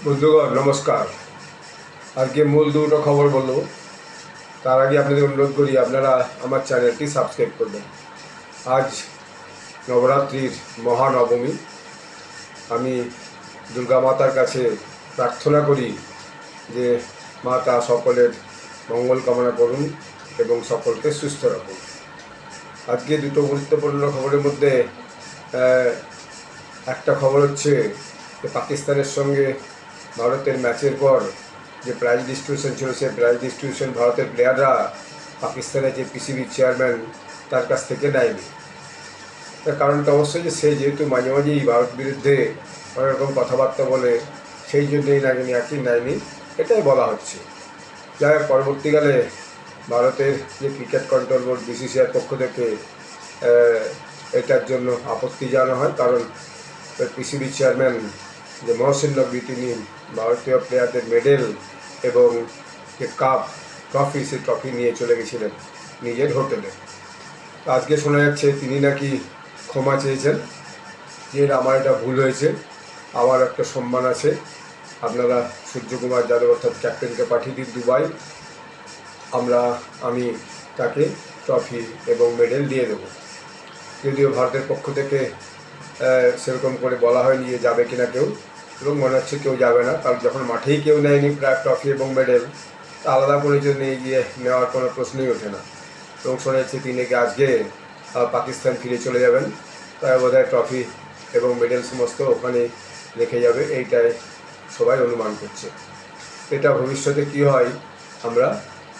বন্ধুগণ নমস্কার। আজকে মূল দুটো খবর বলবো। তার আগে আপনাদের অনুরোধ করি আপনারা আমার চ্যানেলটি সাবস্ক্রাইব করবেন। আজ নবরাত্রির মহানবমী। আমি দুর্গা মাতার কাছে প্রার্থনা করি যে মাতা সকলের মঙ্গল কামনা করুন এবং সকলকে সুস্থ রাখুন। আজকে দুটো গুরুত্বপূর্ণ খবরের মধ্যে একটা খবর হচ্ছে যে পাকিস্তানের সঙ্গে ভারতের ম্যাচের পর যে প্রাইজ ডিস্ট্রিবিউশন ছিল, সেই প্রাইজ ডিস্ট্রিবিউশন ভারতের প্লেয়াররা পাকিস্তানের যে পিসিবি চেয়ারম্যান তার কাছ থেকে নেয়নি। তার কারণটা অবশ্যই যে সে যেহেতু মাঝে মাঝেই ভারত বিরুদ্ধে অনেক রকম কথাবার্তা বলে, সেই জন্যই নেয়নি এটাই বলা হচ্ছে। যাই হোক, পরবর্তীকালে ভারতের যে ক্রিকেট কন্ট্রোল বোর্ড বিসিসিআর পক্ষ থেকে এটার জন্য আপত্তি জানানো হয়, কারণ পিসিবি চেয়ারম্যান যে মহসিন নকভি তিনি ভারতীয় প্লেয়ারদের মেডেল এবং যে ট্রফি সেই ট্রফি নিয়ে চলে গেছিলেন নিজের হোটেলে। আজকে শোনা যাচ্ছে তিনি নাকি ক্ষমা চেয়েছেন যে আমার এটা ভুল হয়েছে, আমার একটা সম্মান আছে, আপনারা সূর্যকুমার যাদব অর্থাৎ ক্যাপ্টেনকে পাঠিয়ে দিন দুবাই, আমি তাকে ট্রফি এবং মেডেল দিয়ে দেবো। যদিও ভারতের পক্ষ থেকে সেরকম করে বলা হয়নি যে যাবে কিনা কেউ, এবং মনে হচ্ছে কেউ যাবে না, কারণ যখন মাঠেই কেউ নেয়নি প্রায় ট্রফি এবং মেডেল, তা আলাদা করে জন্য গিয়ে নেওয়ার কোনো প্রশ্নই ওঠে না। এবং শোনা যাচ্ছে তিনি নাকি আজকে পাকিস্তান ফিরে চলে যাবেন, তাই বোধহয় ট্রফি এবং মেডেল সমস্ত ওখানে রেখে যাবে, এইটাই সবাই অনুমান করছে। এটা ভবিষ্যতে কী হয় আমরা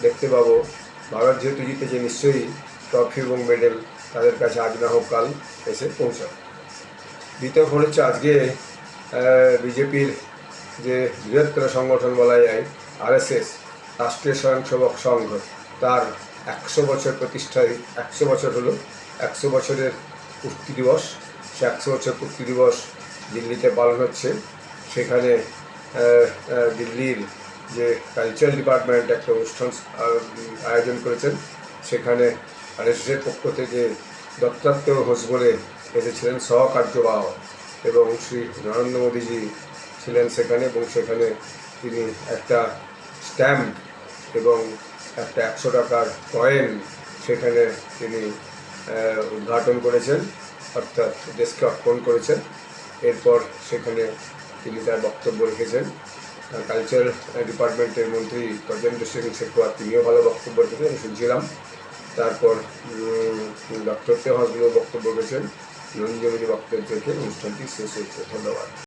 দেখতে পাবো। ভারত যেহেতু জিতেছে, নিশ্চয়ই ট্রফি এবং মেডেল তাদের কাছে আজ না হোক কাল এসে পৌঁছাবে। দ্বিতীয় খবর হচ্ছে আজকে বিজেপির যে বৃহত্তর সংগঠন বলা যায় আরএসএস, রাষ্ট্রীয় স্বয়ংসেবক সংঘ, তার 100 বছর প্রতিষ্ঠায় 100 বছর হলো, 100 বছরের পূর্তি দিবস। সে 100 বছর পূর্তি দিবস দিল্লিতে পালন হচ্ছে। সেখানে দিল্লির যে কালচারাল ডিপার্টমেন্ট একটা অনুষ্ঠান আয়োজন করেছেন। সেখানে আরএসএসের পক্ষ থেকে দত্তাত্রেয় ঘোষ বলে এসেছিলেন সহকার্যবাহক, এবং শ্রী নরেন্দ্র মোদীজি ছিলেন সেখানে, এবং সেখানে তিনি একটা স্ট্যাম্প এবং একটা 100 টাকার কয়েন সেখানে তিনি উদ্ঘাটন করেছেন, অর্থাৎ দেশকে অর্পণ করেছেন। এরপর সেখানে তিনি তার বক্তব্য রেখেছেন। কালচারাল ডিপার্টমেন্টের মন্ত্রী গজেন্দ্র সিং শেখাওয়াত তিনিও ভালো বক্তব্য রেখেছেন, আমি শুনছিলাম। তারপর ডক্টর তেহসগুলো বক্তব্য রেখেছেন। নরেন্দ্র মোদী বক্তব্য থেকে অনুষ্ঠানটি শেষ হয়েছে। ধন্যবাদ।